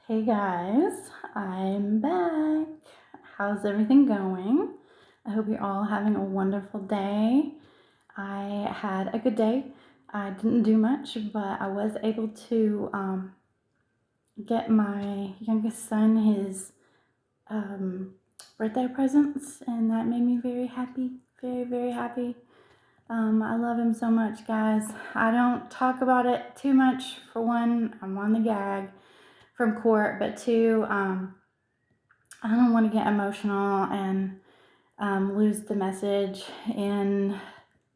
Hey guys, I'm back. How's everything going? I hope you're all having a wonderful day. I had a good day. I didn't do much, but I was able to get my youngest son his birthday presents, and that made me very happy. Very, very happy. I love him so much, guys. I don't talk about it too much. For one, I'm on the gag from court, but two, I don't want to get emotional and lose the message in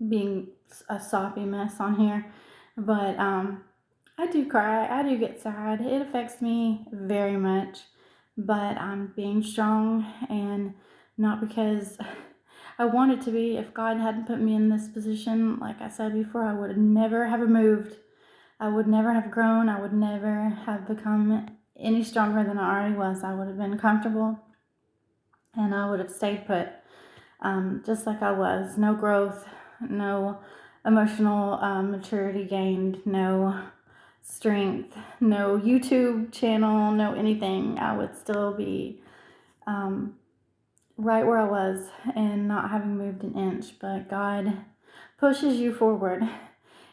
being a soppy mess on here. But I do cry. I do get sad. It affects me very much. But I'm being strong, and not because I wanted to be. If God hadn't put me in this position, like I said before, I would never have moved. I would never have grown. I would never have become any stronger than I already was. I would have been comfortable and I would have stayed put, just like I was. No growth, no emotional maturity gained, no strength, no YouTube channel, no anything. I would still be right where I was and not having moved an inch. But God pushes you forward,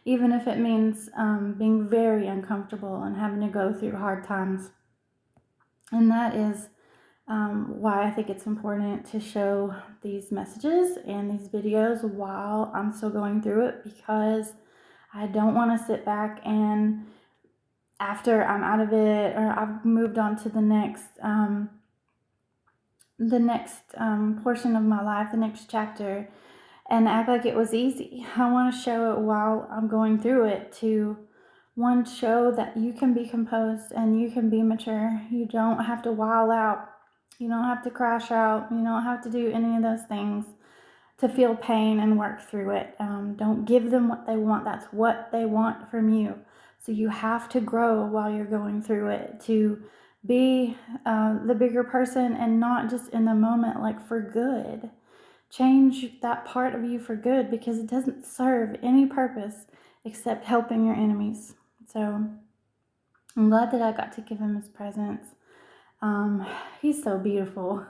even if it means being very uncomfortable and having to go through hard times. And that is why I think it's important to show these messages and these videos while I'm still going through it, because I don't want to sit back and after I'm out of it or I've moved on to the next portion of my life, the next chapter, and act like it was easy. I want to show it while I'm going through it to one, show that you can be composed and you can be mature. You don't have to wild out. You don't have to crash out. You don't have to do any of those things to feel pain and work through it. Don't give them what they want. That's what they want from you. So you have to grow while you're going through it to be the bigger person, and not just in the moment, like for good. Change that part of you for good, because it doesn't serve any purpose except helping your enemies. So I'm glad that I got to give him his presents. He's so beautiful.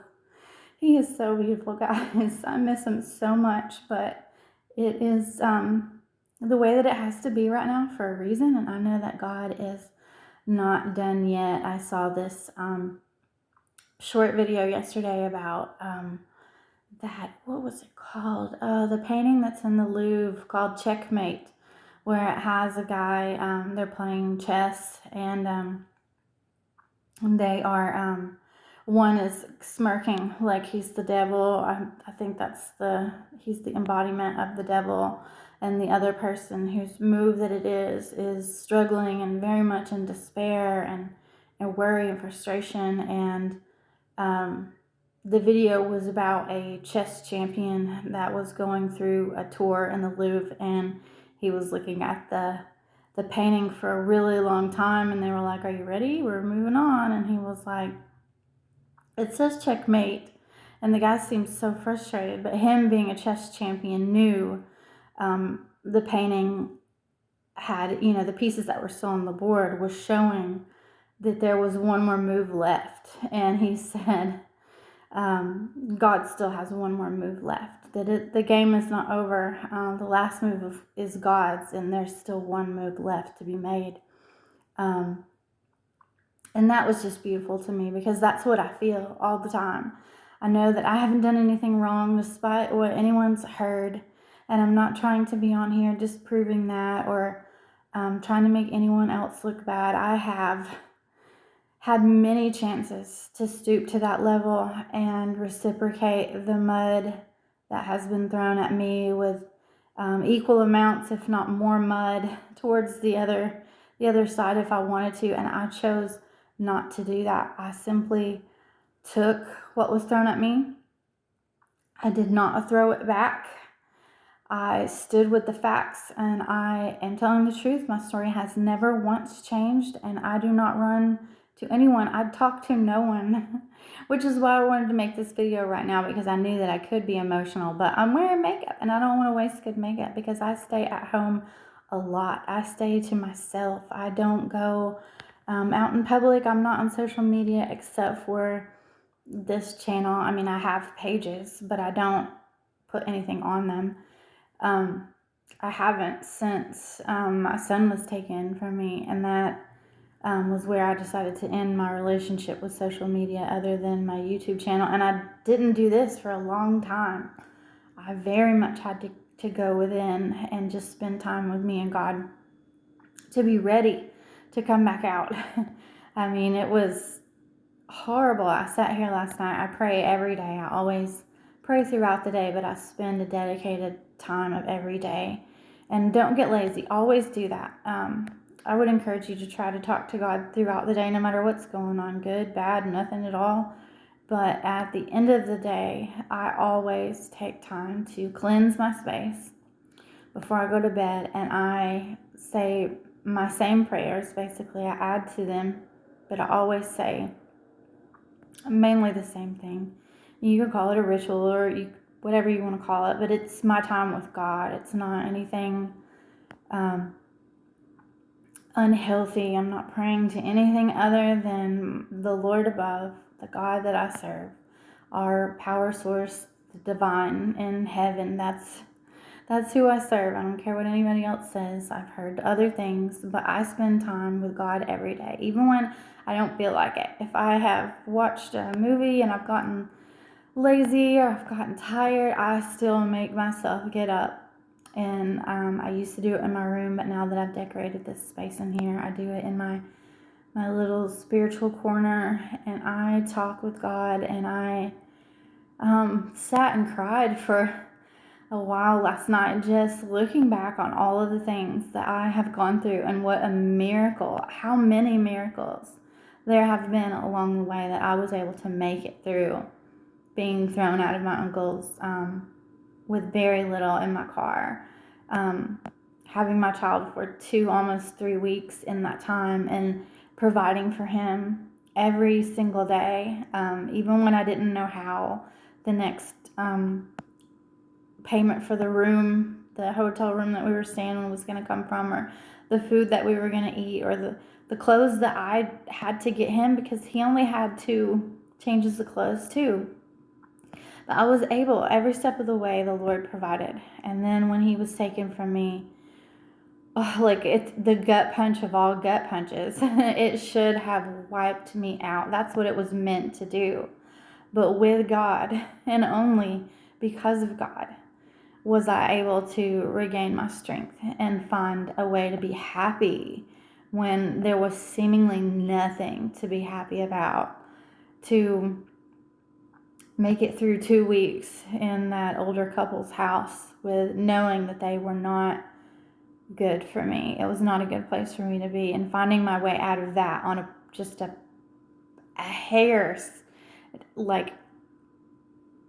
He is so beautiful, guys. I miss him so much, but it is the way that it has to be right now for a reason, and I know that God is not done yet. I saw this short video yesterday about what was it called? The painting that's in the Louvre called Checkmate, where it has a guy, they're playing chess, and they are, one is smirking like he's the devil. I think he's the embodiment of the devil. And the other person, whose move that it is struggling and very much in despair and worry and frustration. And the video was about a chess champion that was going through a tour in the Louvre, and he was looking at the painting for a really long time, and they were like, "Are you ready? We're moving on." And he was like, "It says checkmate." And the guy seemed so frustrated, but him being a chess champion knew the painting had, the pieces that were still on the board was showing that there was one more move left. And he said, God still has one more move left. That the game is not over. The last move is God's, and there's still one move left to be made. And that was just beautiful to me, because that's what I feel all the time. I know that I haven't done anything wrong despite what anyone's heard, and I'm not trying to be on here disproving that or trying to make anyone else look bad. I have had many chances to stoop to that level and reciprocate the mud that has been thrown at me with equal amounts, if not more mud, towards the other side if I wanted to, and I chose not to do that. I simply took what was thrown at me. I did not throw it back. I stood with the facts, and I am telling the truth. My story has never once changed, and I do not run to anyone. I'd talk to no one, which is why I wanted to make this video right now, because I knew that I could be emotional. But I'm wearing makeup, and I don't want to waste good makeup, because I stay at home a lot. I stay to myself. I don't go Out in public, I'm not on social media except for this channel. I mean, I have pages, but I don't put anything on them. I haven't since my son was taken from me, and that was where I decided to end my relationship with social media other than my YouTube channel. And I didn't do this for a long time. I very much had to go within and just spend time with me and God to be ready to come back out. I mean, it was horrible. I sat here last night. I pray every day. I always pray throughout the day, but I spend a dedicated time of every day. And don't get lazy. Always do that. I would encourage you to try to talk to God throughout the day, no matter what's going on, good, bad, nothing at all. But at the end of the day, I always take time to cleanse my space before I go to bed, and I say my same prayers. Basically, I add to them, but I always say mainly the same thing. You can call it a ritual or whatever you want to call it, but it's my time with God. It's not anything unhealthy. I'm not praying to anything other than the Lord above, the God that I serve, our power source, the divine in heaven. That's who I serve. I don't care what anybody else says. I've heard other things, but I spend time with God every day, even when I don't feel like it. If I have watched a movie and I've gotten lazy or I've gotten tired, I still make myself get up. And I used to do it in my room, but now that I've decorated this space in here, I do it in my little spiritual corner, and I talk with God. And I sat and cried for a while last night, just looking back on all of the things that I have gone through and what a miracle, how many miracles there have been along the way that I was able to make it through being thrown out of my uncle's with very little in my car, having my child for almost 3 weeks in that time, and providing for him every single day, even when I didn't know how the next payment for the hotel room that we were staying in was going to come from, or the food that we were going to eat, or the clothes that I had to get him, because he only had 2 changes of clothes too. But I was able, every step of the way, the Lord provided. And then when he was taken from me, it's the gut punch of all gut punches. It should have wiped me out. That's what it was meant to do. But with God, and only because of God, was I able to regain my strength and find a way to be happy when there was seemingly nothing to be happy about, to make it through 2 weeks in that older couple's house with knowing that they were not good for me. It was not a good place for me to be, and finding my way out of that on just a hair's, like,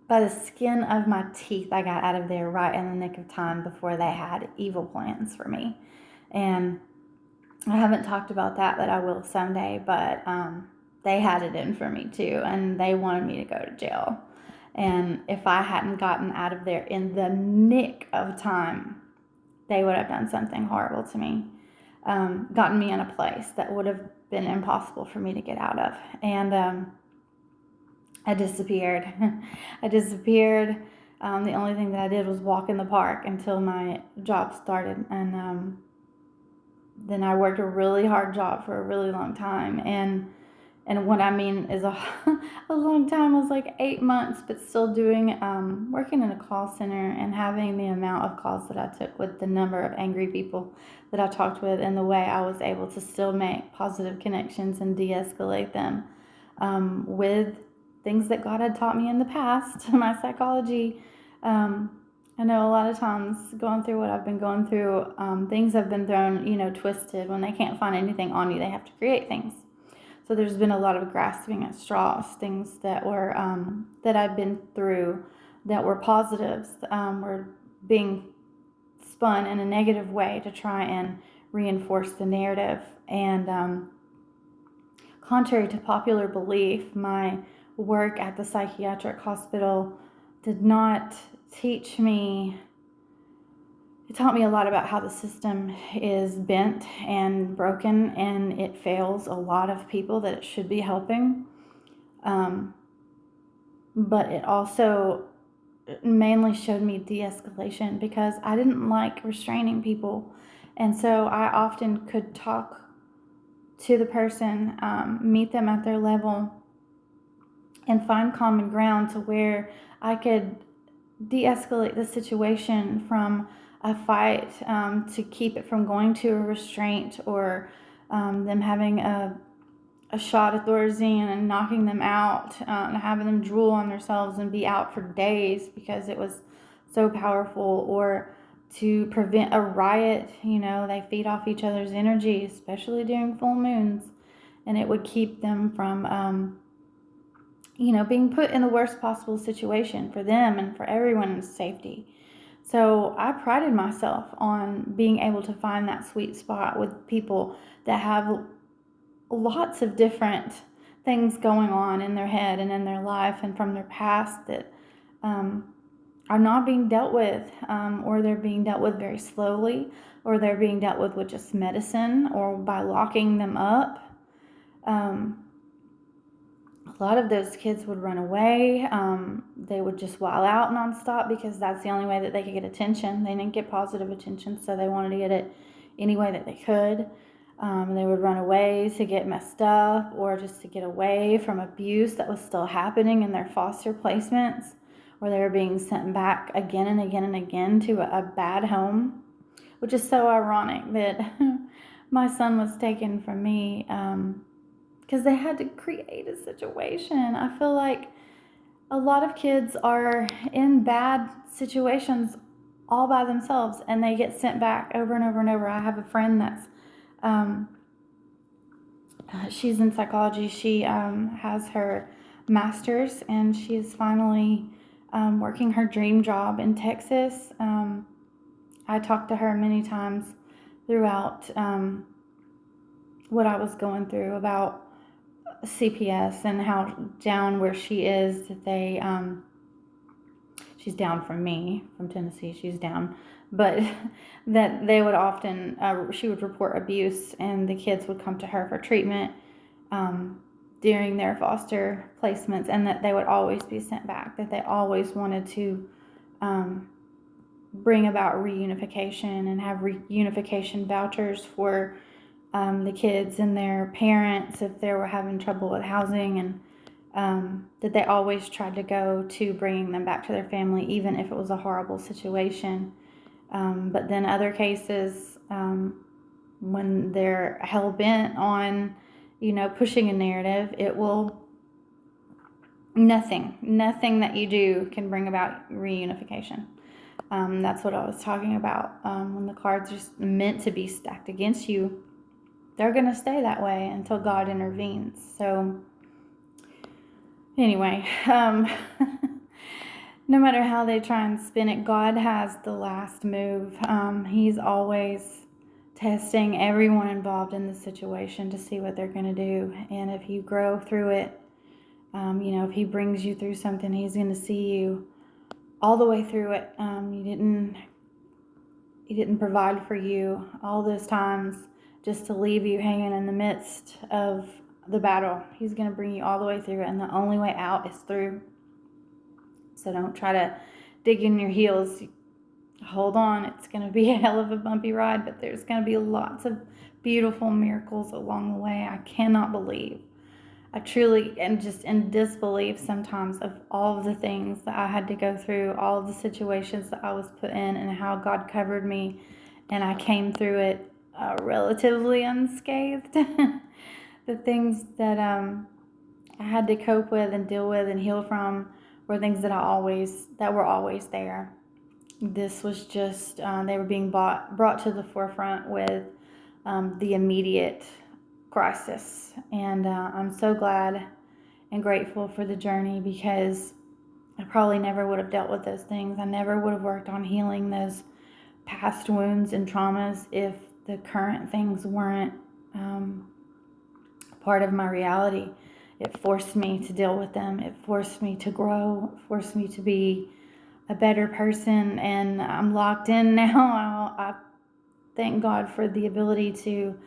by the skin of my teeth, I got out of there right in the nick of time before they had evil plans for me. And I haven't talked about that, but I will someday. But they had it in for me too, and they wanted me to go to jail. And if I hadn't gotten out of there in the nick of time, they would have done something horrible to me, gotten me in a place that would have been impossible for me to get out of. And I disappeared. I disappeared. The only thing that I did was walk in the park until my job started. And then I worked a really hard job for a really long time. And what I mean is a long time was like 8 months, but still doing, working in a call center and having the amount of calls that I took, with the number of angry people that I talked with, and the way I was able to still make positive connections and de-escalate them, with things that God had taught me in the past. My psychology, I know a lot of times going through what I've been going through, things have been thrown, twisted. When they can't find anything on you, they have to create things. So there's been a lot of grasping at straws, things that were, that I've been through that were positives, were being spun in a negative way to try and reinforce the narrative. And contrary to popular belief, my work at the psychiatric hospital did not teach me it taught me a lot about how the system is bent and broken, and it fails a lot of people that it should be helping. But it also mainly showed me de-escalation, because I didn't like restraining people. And so I often could talk to the person, meet them at their level, and find common ground to where I could de-escalate the situation from a fight, to keep it from going to a restraint, or them having a shot at Thorazine and knocking them out, and having them drool on themselves and be out for days because it was so powerful, or to prevent a riot. They feed off each other's energy, especially during full moons, and it would keep them from being put in the worst possible situation for them and for everyone's safety. So I prided myself on being able to find that sweet spot with people that have lots of different things going on in their head and in their life and from their past that are not being dealt with, or they're being dealt with very slowly, or they're being dealt with just medicine or by locking them up. A lot of those kids would run away. They would just wild out nonstop because that's the only way that they could get attention. They didn't get positive attention, so they wanted to get it any way that they could. They would run away to get messed up, or just to get away from abuse that was still happening in their foster placements, or they were being sent back again and again and again to a bad home, which is so ironic that my son was taken from me, because they had to create a situation. I feel like a lot of kids are in bad situations all by themselves, and they get sent back over and over and over. I have a friend that's she's in psychology. She has her master's, and she is finally working her dream job in Texas. I talked to her many times throughout what I was going through about CPS and how down where she is, that she's down from me, from Tennessee, she's down, but that they would often, she would report abuse, and the kids would come to her for treatment during their foster placements, and that they would always be sent back, that they always wanted to bring about reunification and have reunification vouchers for the kids and their parents if they were having trouble with housing, and that they always tried to go to bringing them back to their family, even if it was a horrible situation. But then other cases, when they're hell-bent on, pushing a narrative, it will, nothing that you do can bring about reunification. That's what I was talking about. When the cards are meant to be stacked against you, they're going to stay that way until God intervenes. So anyway, no matter how they try and spin it, God has the last move. He's always testing everyone involved in the situation to see what they're going to do. And if you grow through it, if he brings you through something, he's going to see you all the way through it. He didn't provide for you all those times just to leave you hanging in the midst of the battle. He's going to bring you all the way through it, and the only way out is through. So don't try to dig in your heels. Hold on. It's going to be a hell of a bumpy ride, but there's going to be lots of beautiful miracles along the way. I cannot believe. I truly am just in disbelief sometimes of all of the things that I had to go through, all of the situations that I was put in, and how God covered me, and I came through it relatively unscathed. The things that I had to cope with and deal with and heal from were things that were always there. This was just they were being brought to the forefront with the immediate crisis, and I'm so glad and grateful for the journey, because I probably never would have dealt with those things. I never would have worked on healing those past wounds and traumas if the current things weren't part of my reality. It forced me to deal with them. It forced me to grow. It forced me to be a better person, and I'm locked in now. I thank God for the ability to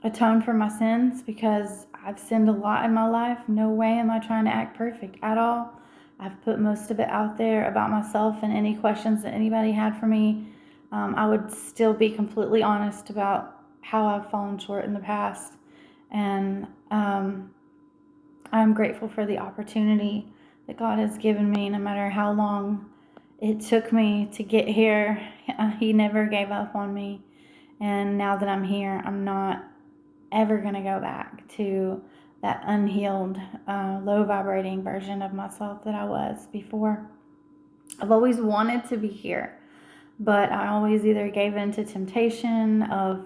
atone for my sins, because I've sinned a lot in my life. No way am I trying to act perfect at all. I've put most of it out there about myself, and any questions that anybody had for me, I would still be completely honest about how I've fallen short in the past. And I'm grateful for the opportunity that God has given me, no matter how long it took me to get here. He never gave up on me. And now that I'm here, I'm not ever going to go back to that unhealed, low vibrating version of myself that I was before. I've always wanted to be here, but I always either gave in to temptation of,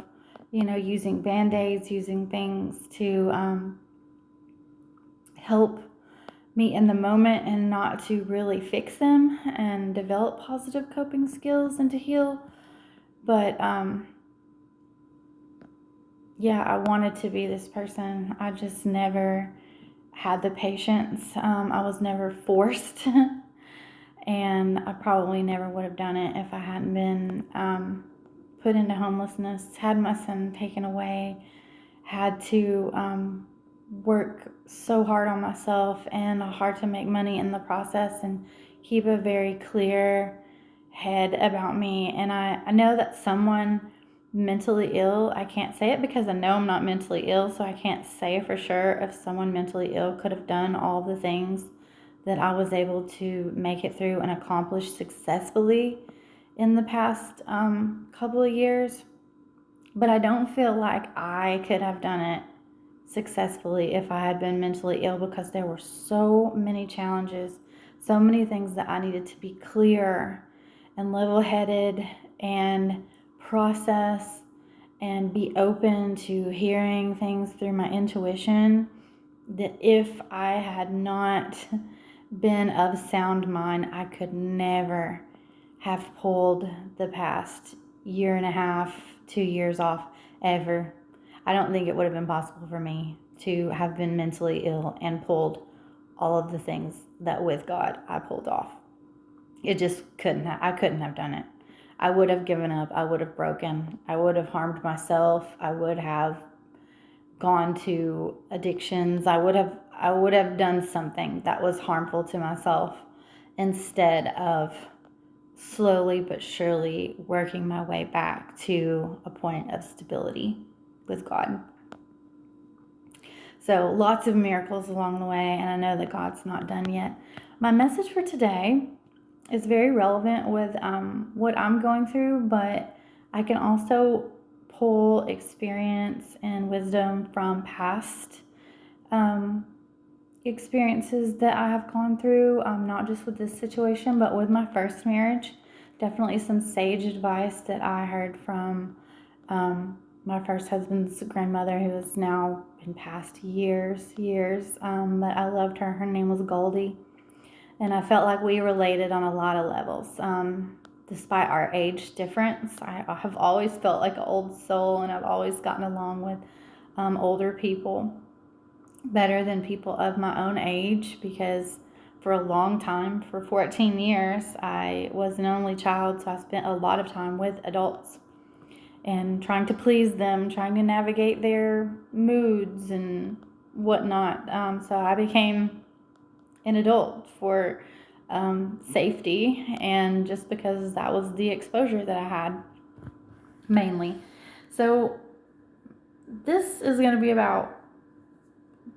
using band-aids, using things to help me in the moment and not to really fix them and develop positive coping skills and to heal. But yeah, I wanted to be this person. I just never had the patience. I was never forced, and I probably never would have done it if I hadn't been put into homelessness, had my son taken away, had to work so hard on myself and hard to make money in the process and keep a very clear head about me. And I know that someone mentally ill, I can't say it because I know I'm not mentally ill, so I can't say for sure if someone mentally ill could have done all the things that I was able to make it through and accomplish successfully in the past couple of years. But I don't feel like I could have done it successfully if I had been mentally ill, because there were so many challenges, so many things that I needed to be clear and level-headed and process and be open to hearing things through my intuition, that if I had not been of sound mind, I could never have pulled the past year and a half, 2 years off ever. I don't think it would have been possible for me to have been mentally ill and pulled all of the things that with God I pulled off. It just I couldn't have done it. I would have given up. I would have broken. I would have harmed myself. I would have gone to addictions. I would have done something that was harmful to myself instead of slowly but surely working my way back to a point of stability with God. So lots of miracles along the way, and I know that God's not done yet. My message for today is very relevant with what I'm going through, but I can also pull experience and wisdom from past experiences that I have gone through, not just with this situation, but with my first marriage. Definitely some sage advice that I heard from my first husband's grandmother, who has now been passed years. But I loved her. Her name was Goldie. And I felt like we related on a lot of levels. Despite our age difference, I have always felt like an old soul, and I've always gotten along with older people better than people of my own age, because for a long time, for 14 years, I was an only child, so I spent a lot of time with adults and trying to please them, trying to navigate their moods and whatnot. So I became an adult for safety, and just because that was the exposure that I had mainly. So this is going to be about,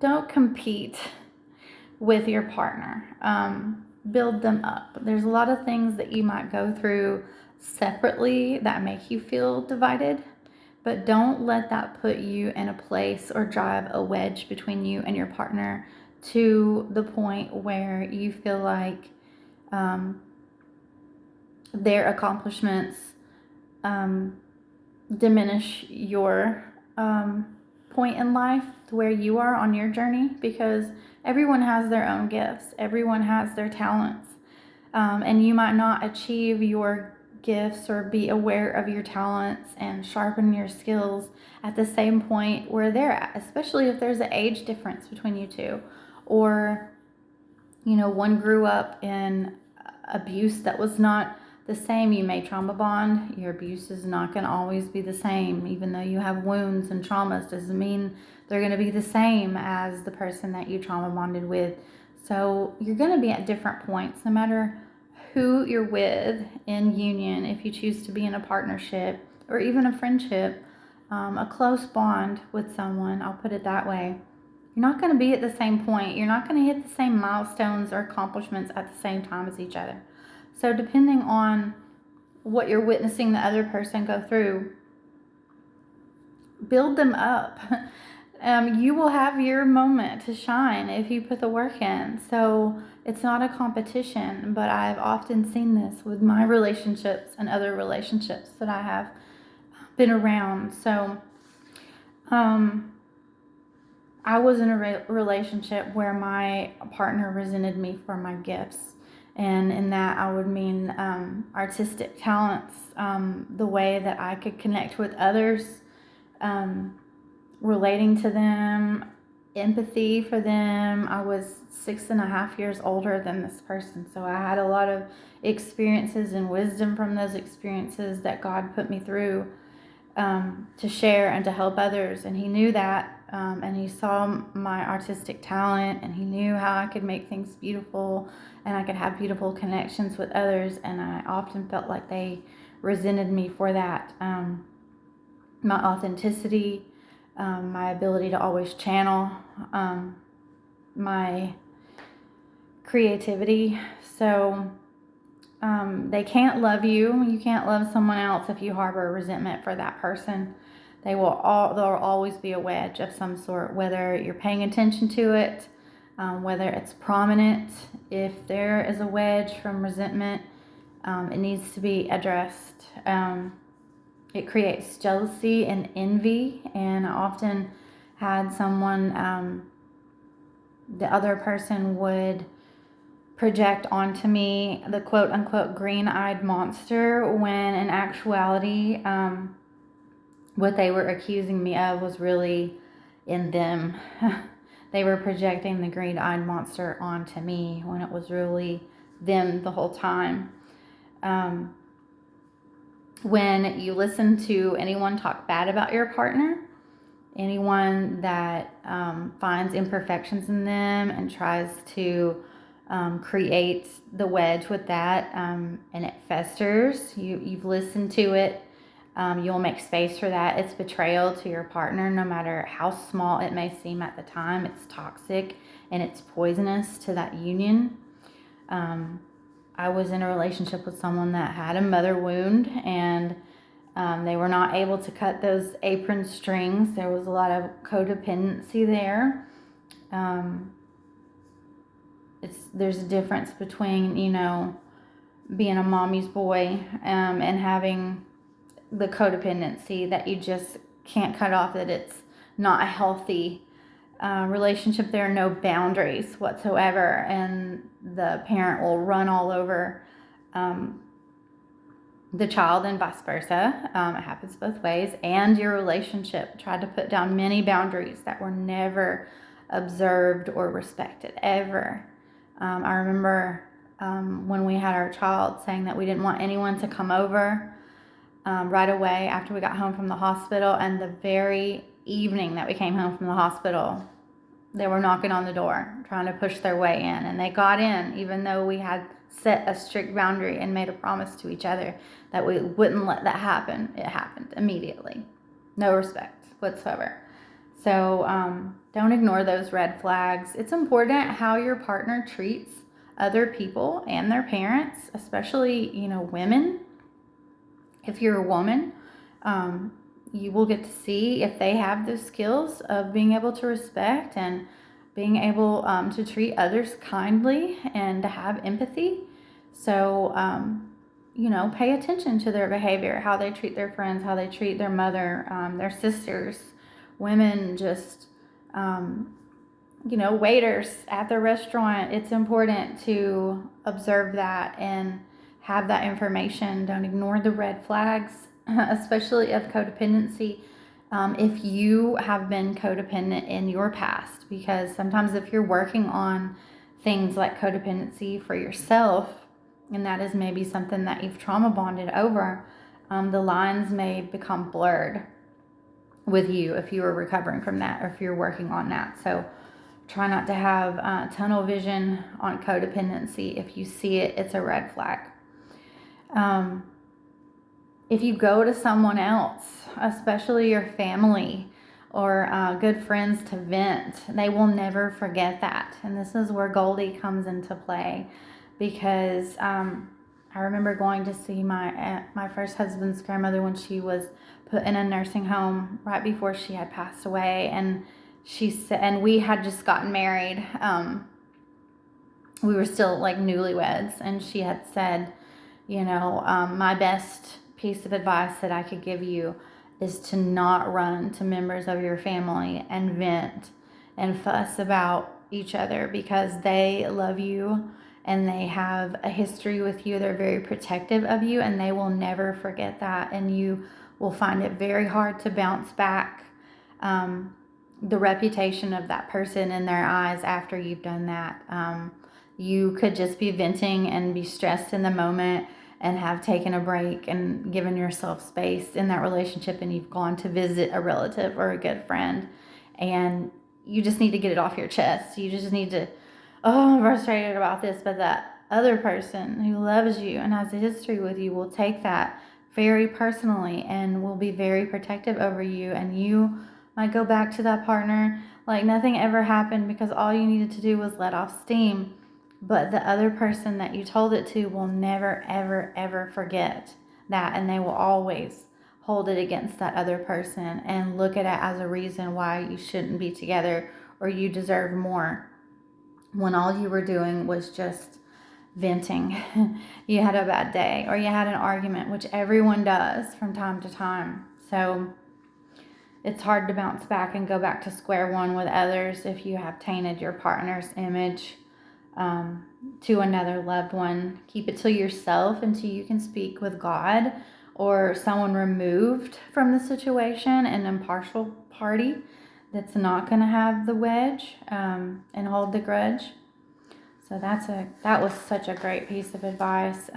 don't compete with your partner. Build them up. There's a lot of things that you might go through separately that make you feel divided, but don't let that put you in a place or drive a wedge between you and your partner to the point where you feel like their accomplishments diminish your point in life to where you are on your journey, because everyone has their own gifts, everyone has their talents, and you might not achieve your gifts or be aware of your talents and sharpen your skills at the same point where they're at, especially if there's an age difference between you two, or one grew up in abuse that was not the same. You may trauma bond. Your abuse is not going to always be the same. Even though you have wounds and traumas, doesn't mean they're going to be the same as the person that you trauma bonded with. So you're going to be at different points, no matter who you're with in union. If you choose to be in a partnership or even a friendship, a close bond with someone, I'll put it that way, you're not going to be at the same point. You're not going to hit the same milestones or accomplishments at the same time as each other. So depending on what you're witnessing the other person go through, build them up. You will have your moment to shine if you put the work in. So it's not a competition, but I've often seen this with my relationships and other relationships that I have been around. So I was in a relationship where my partner resented me for my gifts. And in that, I would mean artistic talents, the way that I could connect with others, relating to them, empathy for them. I was 6.5 years older than this person, so I had a lot of experiences and wisdom from those experiences that God put me through to share and to help others. And he knew that, and he saw my artistic talent, and he knew how I could make things beautiful and I could have beautiful connections with others. And I often felt like they resented me for that. My authenticity, my ability to always channel my creativity. So they can't love you. You can't love someone else if you harbor resentment for that person. There'll always be a wedge of some sort, whether you're paying attention to it, whether it's prominent. If there is a wedge from resentment, it needs to be addressed. It creates jealousy and envy, and I often had someone, the other person would project onto me the quote-unquote green-eyed monster, when in actuality, what they were accusing me of was really in them. They were projecting the green-eyed monster onto me when it was really them the whole time. When you listen to anyone talk bad about your partner, anyone that finds imperfections in them and tries to create the wedge with that, and it festers, you've listened to it, you'll make space for that. It's betrayal to your partner, no matter how small it may seem at the time. It's toxic and it's poisonous to that union. I was in a relationship with someone that had a mother wound, and they were not able to cut those apron strings. There was a lot of codependency there. There's a difference between, being a mommy's boy, and having the codependency that you just can't cut off, that it's not a healthy relationship. There are no boundaries whatsoever, and the parent will run all over the child and vice versa. It happens both ways. And your relationship tried to put down many boundaries that were never observed or respected, ever. I remember when we had our child, saying that we didn't want anyone to come over right away after we got home from the hospital. And the very evening that we came home from the hospital, they were knocking on the door, trying to push their way in. And they got in, even though we had set a strict boundary and made a promise to each other that we wouldn't let that happen. It happened immediately. No respect whatsoever. So don't ignore those red flags. It's important how your partner treats other people and their parents, especially, women. If you're a woman, you will get to see if they have the skills of being able to respect and being able to treat others kindly and to have empathy. So, pay attention to their behavior, how they treat their friends, how they treat their mother, their sisters. Women just, waiters at the restaurant. It's important to observe that and have that information. Don't ignore the red flags, especially of codependency. If you have been codependent in your past, because sometimes if you're working on things like codependency for yourself, and that is maybe something that you've trauma bonded over, the lines may become blurred with you if you are recovering from that or if you're working on that. So try not to have tunnel vision on codependency. If you see it, it's a red flag. If you go to someone else, especially your family or good friends, to vent, they will never forget that. And this is where Goldie comes into play, because I remember going to see my first husband's grandmother when she was put in a nursing home right before she had passed away, and she said, and we had just gotten married. We were still like newlyweds, and she had said, my best piece of advice that I could give you is to not run to members of your family and vent and fuss about each other, because they love you and they have a history with you. They're very protective of you, and they will never forget that. And you will find it very hard to bounce back the reputation of that person in their eyes after you've done that. You could just be venting and be stressed in the moment and have taken a break and given yourself space in that relationship, and you've gone to visit a relative or a good friend, and you just need to get it off your chest. You just need to, I'm frustrated about this, but that other person who loves you and has a history with you will take that very personally and will be very protective over you, and you might go back to that partner like nothing ever happened, because all you needed to do was let off steam. But the other person that you told it to will never, ever, ever forget that. And they will always hold it against that other person and look at it as a reason why you shouldn't be together or you deserve more, when all you were doing was just venting. You had a bad day or you had an argument, which everyone does from time to time. So it's hard to bounce back and go back to square one with others if you have tainted your partner's image to another loved one. Keep it to yourself until you can speak with God or someone removed from the situation, an impartial party that's not going to have the wedge and hold the grudge. So that was such a great piece of advice.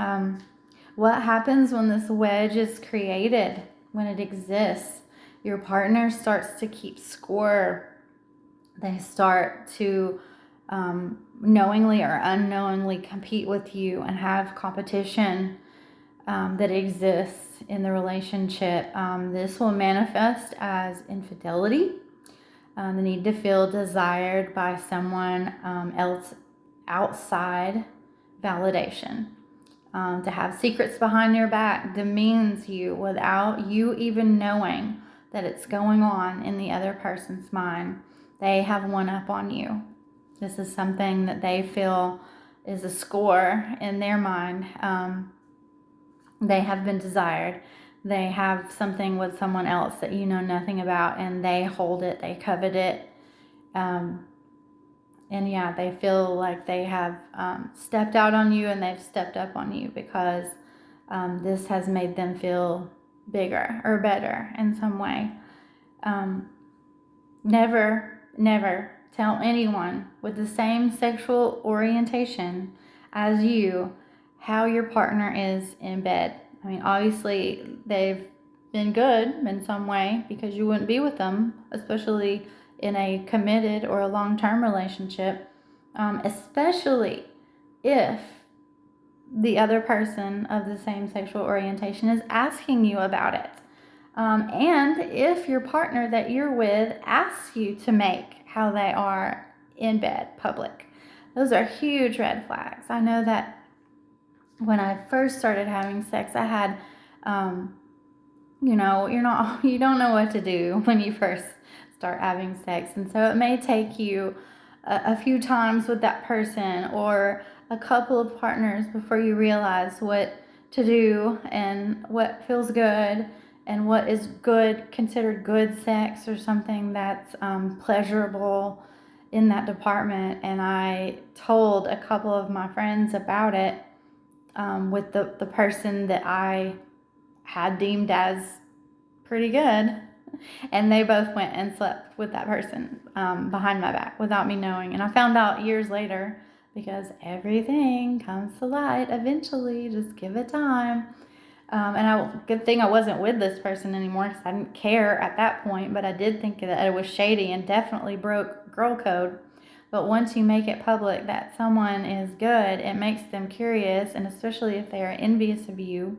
What happens when this wedge is created, when it exists? Your partner starts to keep score. They start to knowingly or unknowingly compete with you and have competition that exists in the relationship. This will manifest as infidelity, the need to feel desired by someone else outside validation, to have secrets behind your back, demeans you without you even knowing that it's going on in the other person's mind. They have one up on you. This is something that they feel is a score in their mind. They have been desired. They have something with someone else that you know nothing about, and they hold it, they covet it. And yeah, they feel like they have stepped out on you and they've stepped up on you because this has made them feel bigger or better in some way. Never tell anyone with the same sexual orientation as you how your partner is in bed. I mean, obviously they've been good in some way, because you wouldn't be with them, especially in a committed or a long-term relationship, especially if the other person of the same sexual orientation is asking you about it. And if your partner that you're with asks you to make how they are in bed public. Those are huge red flags. I know that when I first started having sex, I had, you don't know what to do when you first start having sex. And so it may take you a few times with that person or a couple of partners before you realize what to do and what feels good and what is good, considered good sex, or something that's pleasurable in that department. And I told a couple of my friends about it with the person that I had deemed as pretty good. And they both went and slept with that person behind my back without me knowing. And I found out years later because everything comes to light eventually. Just give it time. Good thing I wasn't with this person anymore because I didn't care at that point, but I did think that it was shady and definitely broke girl code. But once you make it public that someone is good, it makes them curious, and especially if they are envious of you,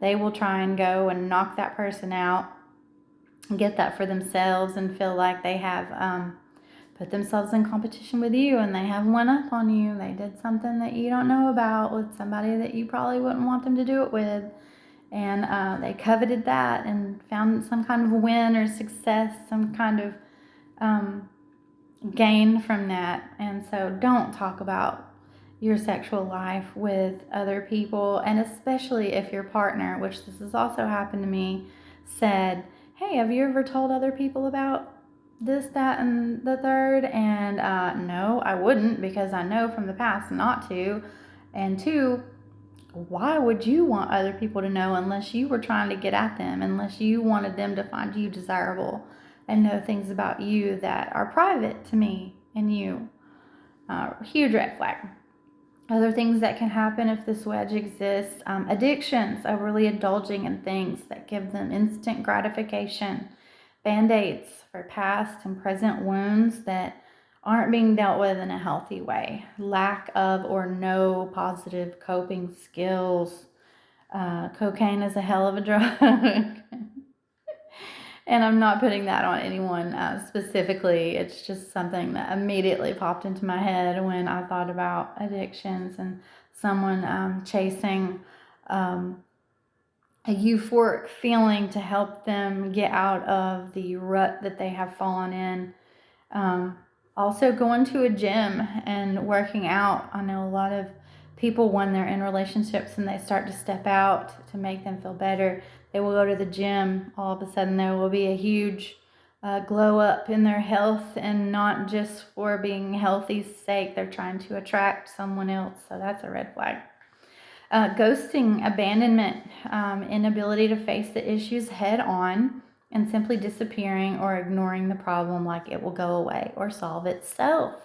they will try and go and knock that person out and get that for themselves and feel like they have put themselves in competition with you and they have one up on you. They did something that you don't know about with somebody that you probably wouldn't want them to do it with. And they coveted that and found some kind of win or success, some kind of gain from that. And so don't talk about your sexual life with other people, and especially if your partner, which this has also happened to me, said, hey, have you ever told other people about this, that, and the third? And no, I wouldn't, because I know from the past not to. And two, why would you want other people to know unless you were trying to get at them, unless you wanted them to find you desirable and know things about you that are private to me and you? Huge red flag. Other things that can happen if this wedge exists: addictions, overly indulging in things that give them instant gratification, band-aids for past and present wounds that aren't being dealt with in a healthy way, lack of or no positive coping skills. Cocaine is a hell of a drug. And I'm not putting that on anyone specifically. It's just something that immediately popped into my head when I thought about addictions and someone chasing a euphoric feeling to help them get out of the rut that they have fallen in. Also, going to a gym and working out. I know a lot of people, when they're in relationships and they start to step out to make them feel better, they will go to the gym. All of a sudden, there will be a huge glow up in their health, and not just for being healthy's sake. They're trying to attract someone else. So that's a red flag. Ghosting, abandonment, inability to face the issues head on, and simply disappearing or ignoring the problem like it will go away or solve itself.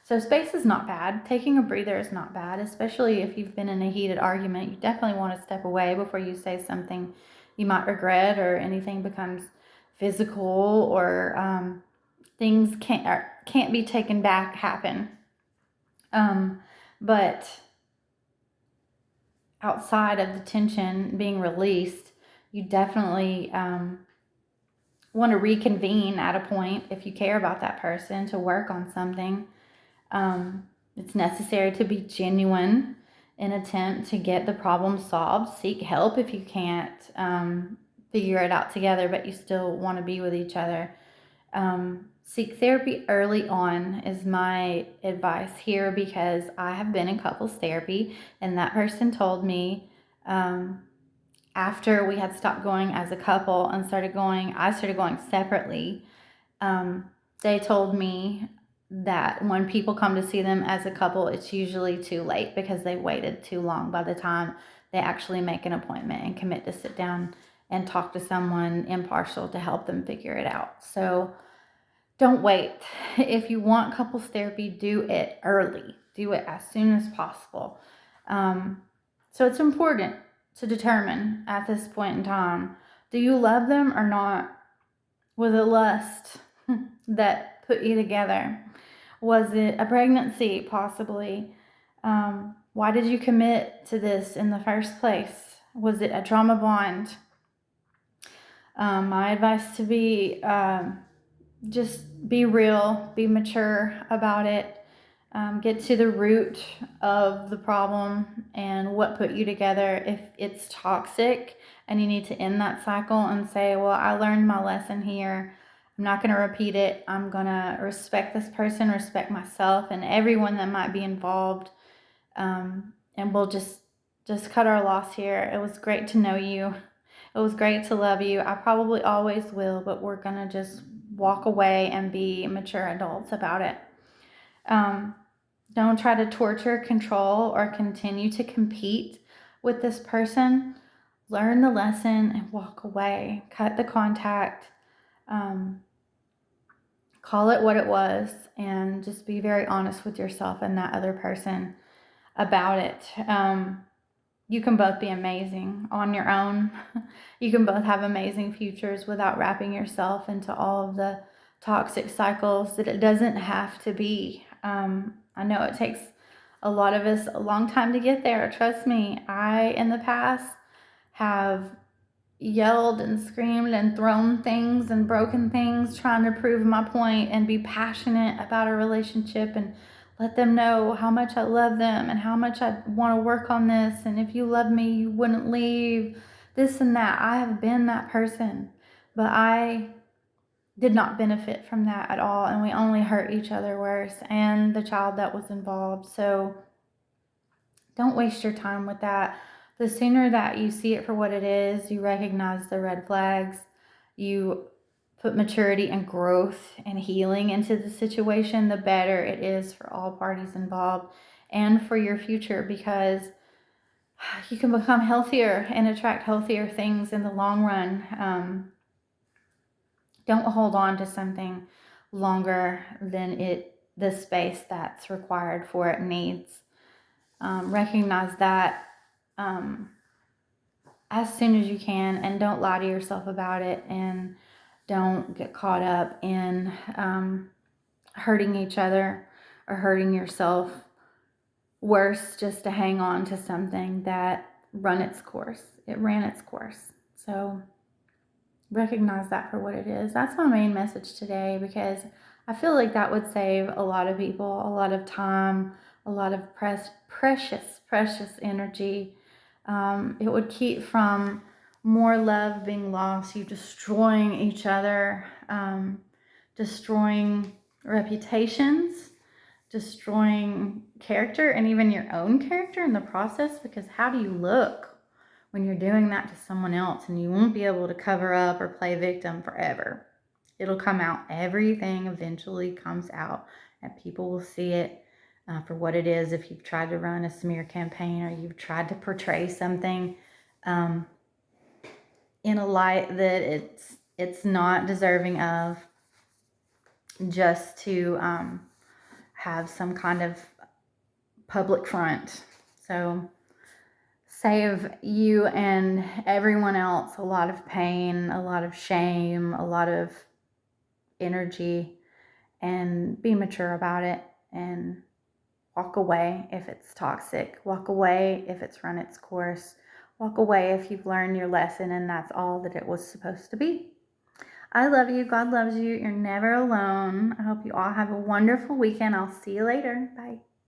So space is not bad. Taking a breather is not bad, especially if you've been in a heated argument. You definitely want to step away before you say something you might regret, or anything becomes physical, or things can't be taken back happen. But outside of the tension being released, you definitely want to reconvene at a point if you care about that person to work on something. It's necessary to be genuine in attempt to get the problem solved. Seek help if you can't figure it out together, but you still want to be with each other. Seek therapy early on is my advice here, because I have been in couples therapy, and that person told me after we had stopped going as a couple and I started going separately. They told me that when people come to see them as a couple, it's usually too late because they waited too long by the time they actually make an appointment and commit to sit down and talk to someone impartial to help them figure it out. So don't wait. If you want couples therapy, do it early. Do it as soon as possible. So it's important to determine at this point in time, do you love them or not? Was it lust that put you together? Was it a pregnancy, possibly? Why did you commit to this in the first place? Was it a trauma bond? My advice to be just be real, be mature about it, get to the root of the problem and what put you together. If it's toxic and you need to end that cycle and say, well, I learned my lesson here, I'm not going to repeat it. I'm going to respect this person, respect myself and everyone that might be involved, and we'll just cut our loss here. It was great to know you. It was great to love you. I probably always will, but we're going to just walk away and be mature adults about it. Don't try to torture, control, or continue to compete with this person. Learn the lesson and walk away. Cut the contact. call it what it was and just be very honest with yourself and that other person about it. You can both be amazing on your own. You can both have amazing futures without wrapping yourself into all of the toxic cycles that it doesn't have to be. I know it takes a lot of us a long time to get there. Trust me, I, in the past, have yelled and screamed and thrown things and broken things trying to prove my point and be passionate about a relationship and let them know how much I love them and how much I want to work on this, and if you love me you wouldn't leave, this and that. I have been that person, but I did not benefit from that at all, and we only hurt each other worse and the child that was involved. So don't waste your time with that. The sooner that you see it for what it is, you recognize the red flags, you put maturity and growth and healing into the situation, the better it is for all parties involved and for your future, because you can become healthier and attract healthier things in the long run. Don't hold on to something longer than the space that's required for it needs. Recognize that as soon as you can, and don't lie to yourself about it, and don't get caught up in hurting each other or hurting yourself worse just to hang on to something that ran its course. It ran its course. So recognize that for what it is. That's my main message today, because I feel like that would save a lot of people a lot of time, a lot of precious energy. It would keep from more love being lost, you destroying each other, destroying reputations, destroying character, and even your own character in the process, because how do you look when you're doing that to someone else? And you won't be able to cover up or play victim forever. It'll come out. Everything eventually comes out, and people will see it for what it is. If you've tried to run a smear campaign, or you've tried to portray something in a light that it's not deserving of, just to have some kind of public front. So save you and everyone else a lot of pain, a lot of shame, a lot of energy, and be mature about it, and walk away if it's toxic. Walk away if it's run its course. Walk away if you've learned your lesson and that's all that it was supposed to be. I love you. God loves you. You're never alone. I hope you all have a wonderful weekend. I'll see you later. Bye.